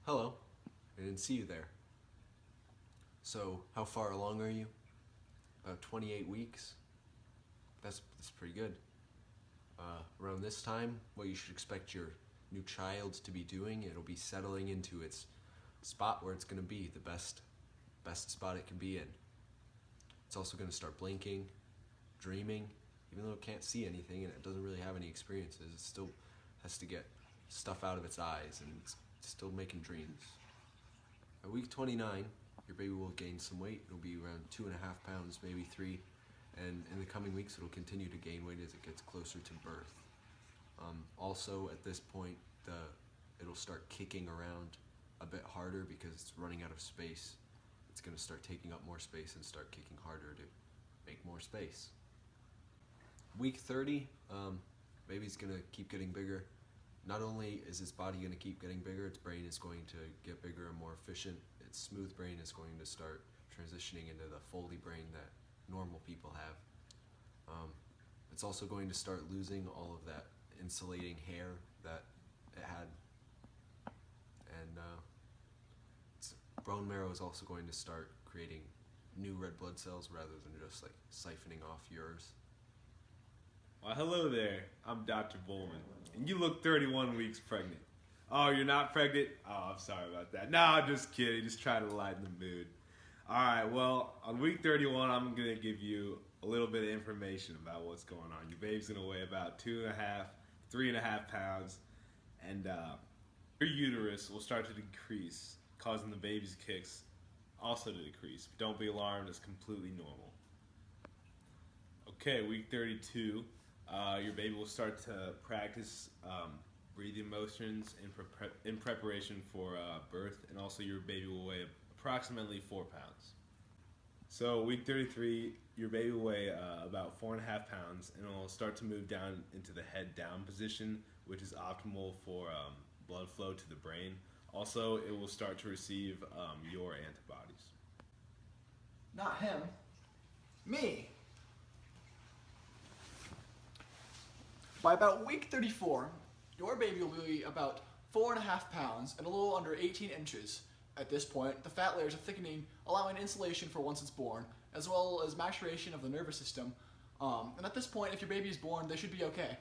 Hello, I didn't see you there. So, how far along are you? About 28 weeks? That's pretty good. Around this time, what you should expect your new child to be doing, it'll be settling into its spot where it's going to be, the best spot it can be in. It's also going to start blinking, dreaming, even though it can't see anything and it doesn't really have any experiences, it still has to get stuff out of its eyes and it's still making dreams. At week 29, your baby will gain some weight. It'll be around 2.5 pounds, maybe 3. And in the coming weeks, it'll continue to gain weight as it gets closer to birth. Also, at this point, it'll start kicking around a bit harder because it's running out of space. It's going to start taking up more space and start kicking harder to make more space. Week 30, baby's going to keep getting bigger. Not only is its body going to keep getting bigger, its brain is going to get bigger and more efficient. Its smooth brain is going to start transitioning into the foldy brain that normal people have. It's also going to start losing all of that insulating hair that it had. And its bone marrow is also going to start creating new red blood cells rather than just like siphoning off yours. Well, hello there. I'm Dr. Bowman, and you look 31 weeks pregnant. Oh, you're not pregnant? Oh, I'm sorry about that. No, I'm just kidding. Just trying to lighten the mood. All right, well, on week 31, I'm going to give you a little bit of information about what's going on. Your baby's going to weigh about 3.5 pounds, and your uterus will start to decrease, causing the baby's kicks also to decrease. But don't be alarmed, it's completely normal. Okay, week 32, your baby will start to practice breathing motions in preparation for birth, and also your baby will weigh approximately 4 pounds. So week 33, your baby will weigh about 4.5 pounds, and it will start to move down into the head down position, which is optimal for blood flow to the brain. Also, it will start to receive your antibodies. Not him. Me. By about week 34, your baby will be about 4.5 pounds and a little under 18 inches. At this point, the fat layers are thickening, allowing insulation for once it's born, as well as maturation of the nervous system. And at this point, if your baby is born, they should be okay.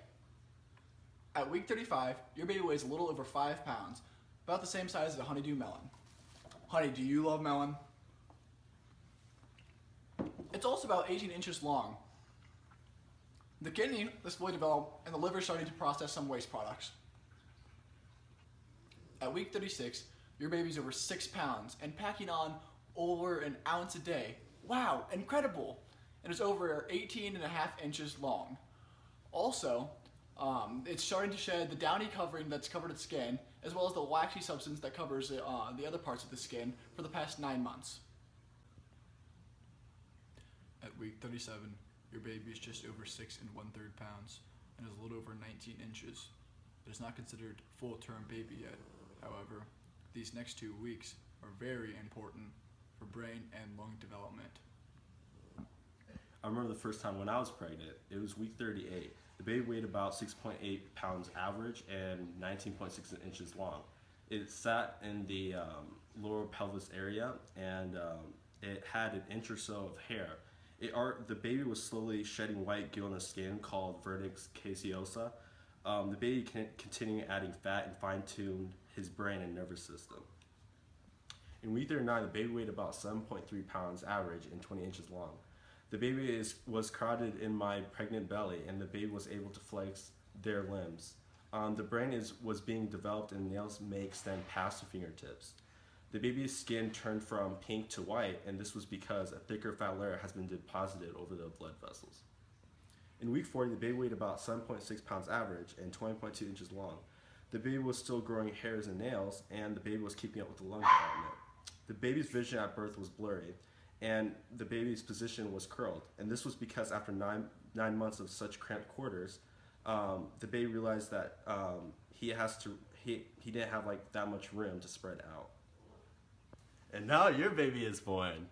At week 35, your baby weighs a little over 5 pounds, about the same size as a honeydew melon. Honey, do you love melon? It's also about 18 inches long. The kidney is fully developed, and the liver is starting to process some waste products. At week 36, your baby's over 6 pounds and packing on over an ounce a day. Wow, incredible! And it's over 18.5 inches long. Also, it's starting to shed the downy covering that's covered its skin, as well as the waxy substance that covers the other parts of the skin for the past 9 months. At week 37, your baby is just over 6 1/3 pounds and is a little over 19 inches. It is not considered full-term baby yet. However, these next 2 weeks are very important for brain and lung development. I remember the first time when I was pregnant, it was week 38. The baby weighed about 6.8 pounds average and 19.6 inches long. It sat in the lower pelvis area, and it had an inch or so of hair. The baby was slowly shedding white gill in the skin called vernix caseosa. The baby continued adding fat and fine-tuned his brain and nervous system. In week 39, the baby weighed about 7.3 pounds average and 20 inches long. The baby was crowded in my pregnant belly, and the baby was able to flex their limbs. The brain was being developed, and nails may extend past the fingertips. The baby's skin turned from pink to white, and this was because a thicker fat layer has been deposited over the blood vessels. In week 40, the baby weighed about 7.6 pounds average and 20.2 inches long. The baby was still growing hairs and nails, and the baby was keeping up with the lung development. The baby's vision at birth was blurry, and the baby's position was curled. And this was because after nine months of such cramped quarters, the baby realized that he didn't have like that much room to spread out. And now your baby is born.